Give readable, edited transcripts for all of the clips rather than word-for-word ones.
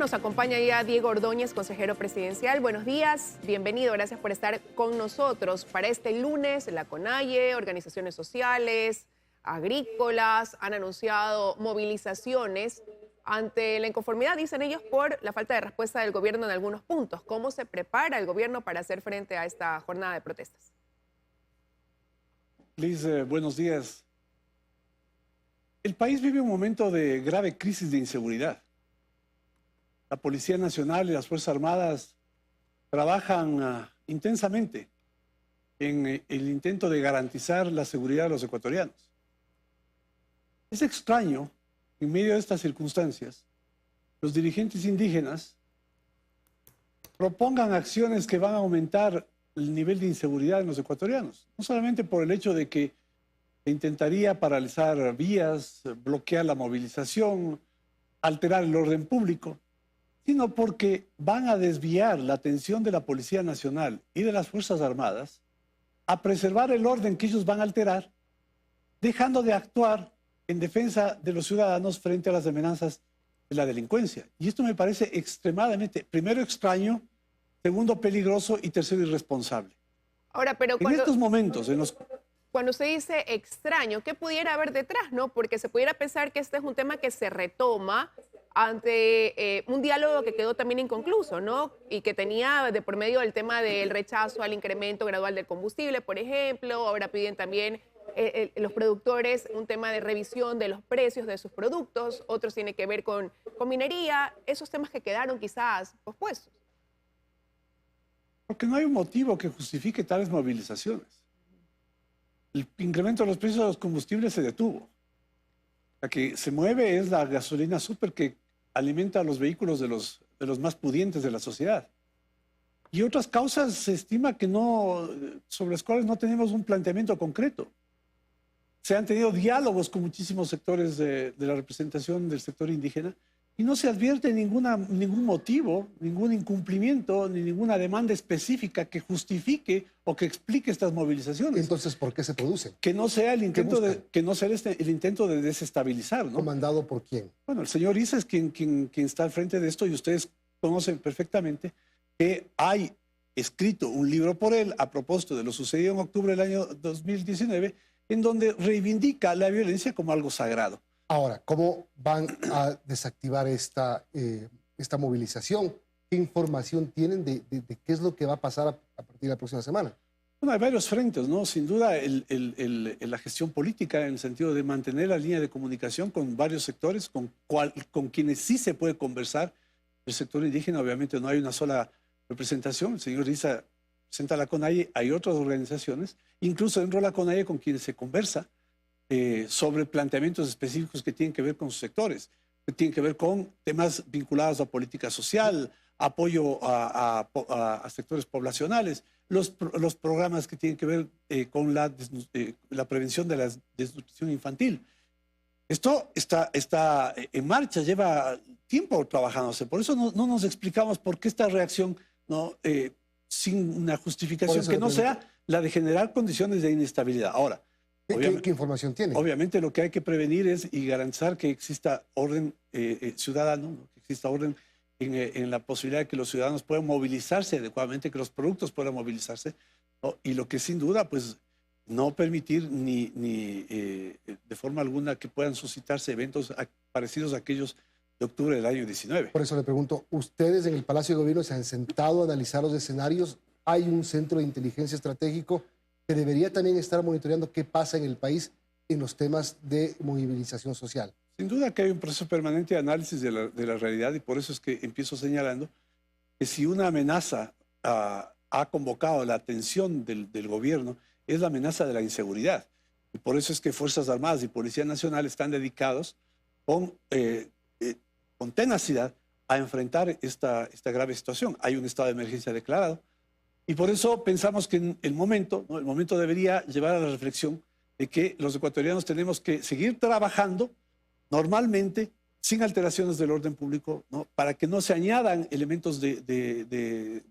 nos acompaña ya Diego Ordóñez, consejero presidencial. Buenos días, bienvenido, gracias por estar con nosotros. Para este lunes, la CONAIE, organizaciones sociales, agrícolas, han anunciado movilizaciones ante la inconformidad, dicen ellos, por la falta de respuesta del gobierno en algunos puntos. ¿Cómo se prepara el gobierno para hacer frente a esta jornada de protestas? Liz, buenos días. El país vive un momento de grave crisis de inseguridad. La Policía Nacional y las Fuerzas Armadas trabajan intensamente en el intento de garantizar la seguridad de los ecuatorianos. Es extraño, en medio de estas circunstancias, los dirigentes indígenas propongan acciones que van a aumentar el nivel de inseguridad en los ecuatorianos. No solamente por el hecho de que se intentaría paralizar vías, bloquear la movilización, alterar el orden público, sino porque van a desviar la atención de la Policía Nacional y de las Fuerzas Armadas a preservar el orden que ellos van a alterar, dejando de actuar en defensa de los ciudadanos frente a las amenazas de la delincuencia. Y esto me parece extremadamente, primero, extraño, segundo, peligroso y tercero, irresponsable. Ahora, pero en estos momentos en los... Cuando se dice extraño, ¿qué pudiera haber detrás, no? Porque se pudiera pensar que este es un tema que se retoma ante un diálogo que quedó también inconcluso, ¿no? Y que tenía de por medio el tema del rechazo al incremento gradual del combustible, por ejemplo. Ahora piden también los productores un tema de revisión de los precios de sus productos. Otros tienen que ver con minería. Esos temas que quedaron quizás pospuestos. Porque no hay un motivo que justifique tales movilizaciones. El incremento de los precios de los combustibles se detuvo. La que se mueve es la gasolina súper que alimenta a los vehículos de los más pudientes de la sociedad. Y otras causas se estima que no, sobre las cuales no tenemos un planteamiento concreto. Se han tenido diálogos con muchísimos sectores de la representación del sector indígena y no se advierte ningún motivo, ningún incumplimiento, ni ninguna demanda específica que justifique o que explique estas movilizaciones. Entonces, ¿por qué se producen? Que no sea el intento el intento de desestabilizar, ¿no? ¿Comandado por quién? Bueno, el señor Issa es quien está al frente de esto y ustedes conocen perfectamente que hay escrito un libro por él a propósito de lo sucedido en octubre del año 2019, en donde reivindica la violencia como algo sagrado. Ahora, ¿cómo van a desactivar esta movilización? ¿Qué información tienen de qué es lo que va a pasar a partir de la próxima semana? Bueno, hay varios frentes, ¿no? Sin duda, la gestión política en el sentido de mantener la línea de comunicación con varios sectores, con quienes sí se puede conversar. El sector indígena, obviamente, no hay una sola representación. El señor Issa presenta la CONAIE, hay otras organizaciones, incluso dentro de la CONAIE con quienes se conversa sobre planteamientos específicos que tienen que ver con sus sectores, que tienen que ver con temas vinculados a política social, apoyo a sectores poblacionales, los programas que tienen que ver con la prevención de la desnutrición infantil. Esto está en marcha, lleva tiempo trabajándose. Por eso no nos explicamos por qué esta reacción sin una justificación que no sea la de generar condiciones de inestabilidad. Ahora, ¿Qué información tiene? Obviamente lo que hay que prevenir es y garantizar que exista orden ciudadano, ¿no? Que exista orden en la posibilidad de que los ciudadanos puedan movilizarse adecuadamente, que los productos puedan movilizarse, ¿no? Y lo que sin duda, pues, no permitir ni de forma alguna que puedan suscitarse eventos parecidos a aquellos de octubre del año 19. Por eso le pregunto, ¿ustedes en el Palacio de Gobierno se han sentado a analizar los escenarios? ¿Hay un centro de inteligencia estratégico que debería también estar monitoreando qué pasa en el país en los temas de movilización social? Sin duda que hay un proceso permanente de análisis de la realidad y por eso es que empiezo señalando que si una amenaza ha convocado la atención del gobierno es la amenaza de la inseguridad. Y por eso es que Fuerzas Armadas y Policía Nacional están dedicados con tenacidad a enfrentar esta grave situación. Hay un estado de emergencia declarado. Y por eso pensamos que el momento debería llevar a la reflexión de que los ecuatorianos tenemos que seguir trabajando normalmente, sin alteraciones del orden público, ¿no? Para que no se añadan elementos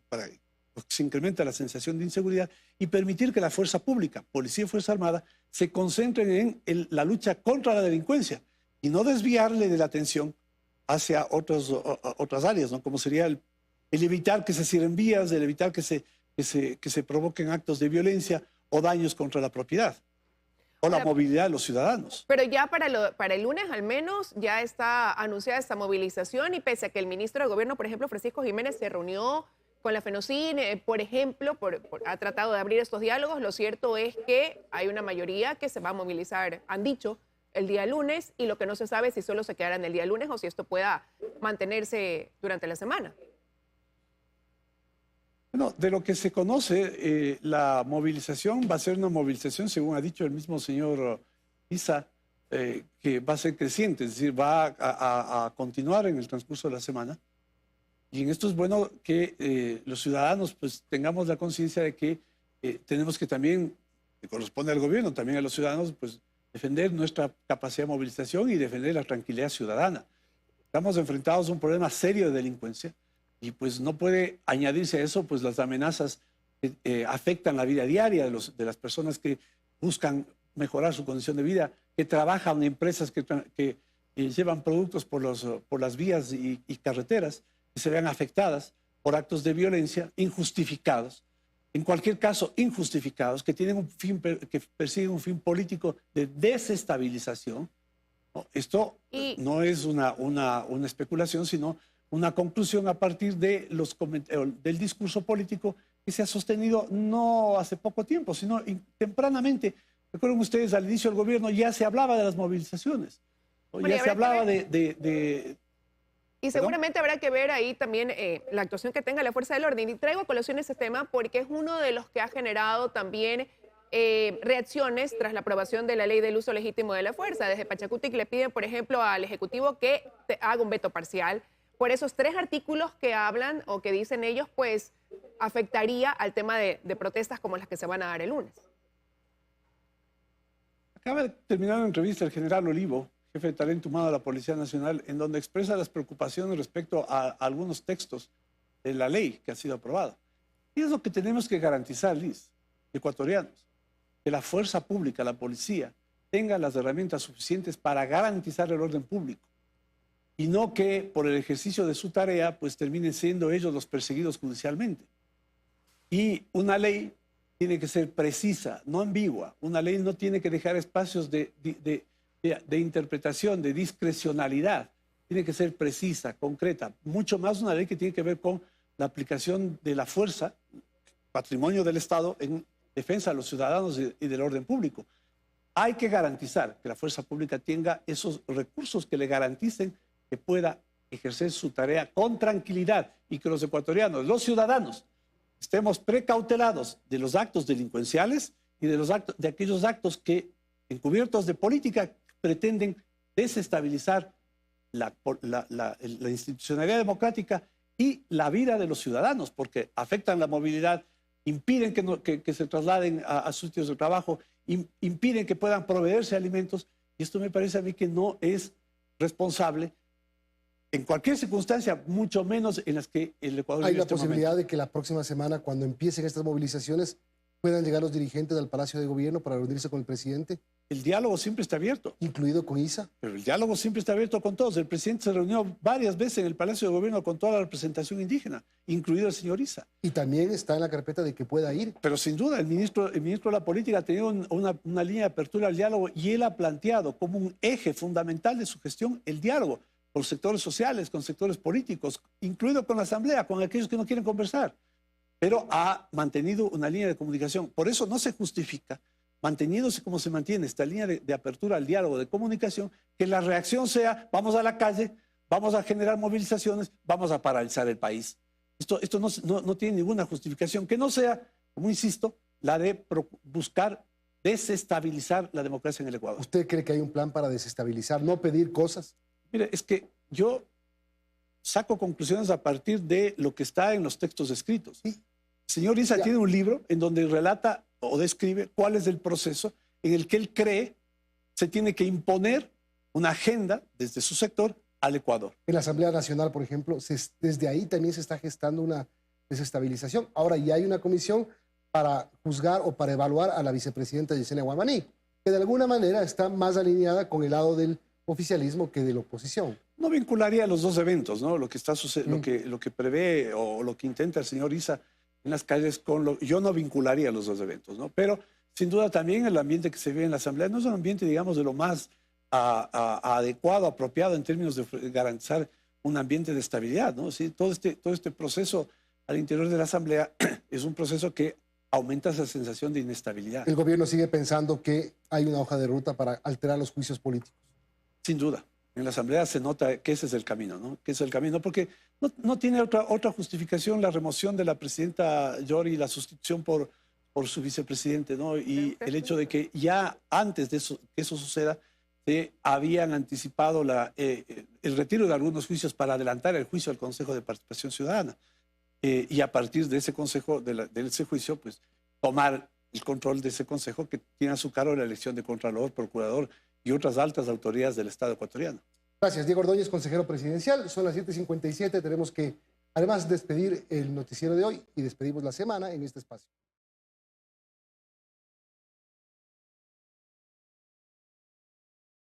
para que se incremente la sensación de inseguridad y permitir que la fuerza pública, policía y fuerza armada, se concentren en la lucha contra la delincuencia y no desviarle de la atención hacia otras áreas, ¿no? Como sería el evitar que se cierren vías, el evitar que se provoquen actos de violencia o daños contra la propiedad o la movilidad de los ciudadanos. Pero ya para el lunes al menos ya está anunciada esta movilización y pese a que el ministro de Gobierno, por ejemplo, Francisco Jiménez, se reunió con la FENOCIN, por ejemplo, ha tratado de abrir estos diálogos, lo cierto es que hay una mayoría que se va a movilizar, han dicho, el día lunes y lo que no se sabe es si solo se quedarán el día lunes o si esto pueda mantenerse durante la semana. Bueno, de lo que se conoce, la movilización va a ser una movilización, según ha dicho el mismo señor Isa, que va a ser creciente, es decir, va a continuar en el transcurso de la semana. Y en esto es bueno que los ciudadanos pues tengamos la conciencia de que tenemos que también, que corresponde al gobierno, también a los ciudadanos, pues defender nuestra capacidad de movilización y defender la tranquilidad ciudadana. Estamos enfrentados a un problema serio de delincuencia. Y pues no puede añadirse a eso pues las amenazas que afectan la vida diaria de las personas que buscan mejorar su condición de vida, que trabajan en empresas que llevan productos por las vías y carreteras, que se vean afectadas por actos de violencia injustificados, en cualquier caso injustificados, que tienen que persiguen un fin político de desestabilización. ¿No? Esto no es una especulación, sino una conclusión a partir de del discurso político que se ha sostenido no hace poco tiempo, sino tempranamente. Recuerden ustedes, al inicio del gobierno ya se hablaba de las movilizaciones, ya se hablaba Y seguramente habrá que ver ahí también la actuación que tenga la fuerza del orden. Y traigo a colación ese tema porque es uno de los que ha generado también reacciones tras la aprobación de la ley del uso legítimo de la fuerza. Desde Pachacutic le piden, por ejemplo, al Ejecutivo que haga un veto parcial. Por esos 3 artículos que hablan o que dicen ellos, pues afectaría al tema de protestas como las que se van a dar el lunes. Acaba de terminar una entrevista el general Olivo, jefe de talento humano de la Policía Nacional, en donde expresa las preocupaciones respecto a algunos textos de la ley que ha sido aprobada. Y es lo que tenemos que garantizar, Liz, ecuatorianos, que la fuerza pública, la policía, tenga las herramientas suficientes para garantizar el orden público. Y no que por el ejercicio de su tarea pues terminen siendo ellos los perseguidos judicialmente. Y una ley tiene que ser precisa, no ambigua. Una ley no tiene que dejar espacios de interpretación, de discrecionalidad. Tiene que ser precisa, concreta. Mucho más una ley que tiene que ver con la aplicación de la fuerza, patrimonio del Estado, en defensa de los ciudadanos y del orden público. Hay que garantizar que la fuerza pública tenga esos recursos que le garanticen que pueda ejercer su tarea con tranquilidad y que los ecuatorianos, los ciudadanos, estemos precautelados de los actos delincuenciales y de aquellos actos que, encubiertos de política, pretenden desestabilizar la institucionalidad democrática y la vida de los ciudadanos, porque afectan la movilidad, impiden que se trasladen a sus sitios de trabajo, impiden que puedan proveerse alimentos, y esto me parece a mí que no es responsable en cualquier circunstancia, mucho menos en las que el Ecuador ¿Hay vive la este posibilidad momento. de que la próxima semana, cuando empiecen estas movilizaciones, puedan llegar los dirigentes del Palacio de Gobierno para reunirse con el presidente, El diálogo siempre está abierto, incluido con ISA? pero el diálogo siempre está abierto con todos. El presidente se reunió varias veces en el Palacio de Gobierno con toda la representación indígena, incluido el señor Isa. Y también está en la carpeta de que pueda ir. Pero sin duda, el ministro de la Política ha tenido una línea de apertura al diálogo y él ha planteado como un eje fundamental de su gestión el diálogo con sectores sociales, con sectores políticos, incluido con la Asamblea, con aquellos que no quieren conversar. Pero ha mantenido una línea de comunicación. Por eso no se justifica, manteniéndose como se mantiene esta línea de apertura al diálogo, de comunicación, que la reacción sea, vamos a la calle, vamos a generar movilizaciones, vamos a paralizar el país. Esto no tiene ninguna justificación, que no sea, como insisto, la de buscar desestabilizar la democracia en el Ecuador. ¿Usted cree que hay un plan para desestabilizar, no pedir cosas? Mire, es que yo saco conclusiones a partir de lo que está en los textos escritos. El señor Isa tiene un libro en donde relata o describe cuál es el proceso en el que él cree se tiene que imponer una agenda desde su sector al Ecuador. En la Asamblea Nacional, por ejemplo, desde ahí también se está gestando una desestabilización. Ahora ya hay una comisión para juzgar o para evaluar a la vicepresidenta Yesenia Guamaní, que de alguna manera está más alineada con el lado del oficialismo que de la oposición. No vincularía los dos eventos, ¿no? Lo que está lo que prevé o lo que intenta el señor Issa en las calles yo no vincularía los dos eventos, ¿no? Pero sin duda también el ambiente que se vive en la Asamblea no es un ambiente, digamos, de lo más adecuado, apropiado en términos de garantizar un ambiente de estabilidad, ¿no? Sí, todo este proceso al interior de la Asamblea es un proceso que aumenta esa sensación de inestabilidad. El gobierno sigue pensando que hay una hoja de ruta para alterar los juicios políticos. Sin duda. En la Asamblea se nota que ese es el camino, ¿no? Que es el camino, porque no tiene otra justificación la remoción de la presidenta Yori y la sustitución por su vicepresidente, ¿no? Y el hecho de que ya antes de que eso suceda, se habían anticipado el retiro de algunos juicios para adelantar el juicio al Consejo de Participación Ciudadana. Y a partir de ese consejo, de ese juicio, pues tomar el control de ese consejo que tiene a su cargo la elección de contralor, procurador y otras altas autoridades del Estado ecuatoriano. Gracias, Diego Ordóñez, consejero presidencial. Son las 7:57. Tenemos que, además, despedir el noticiero de hoy y despedimos la semana en este espacio.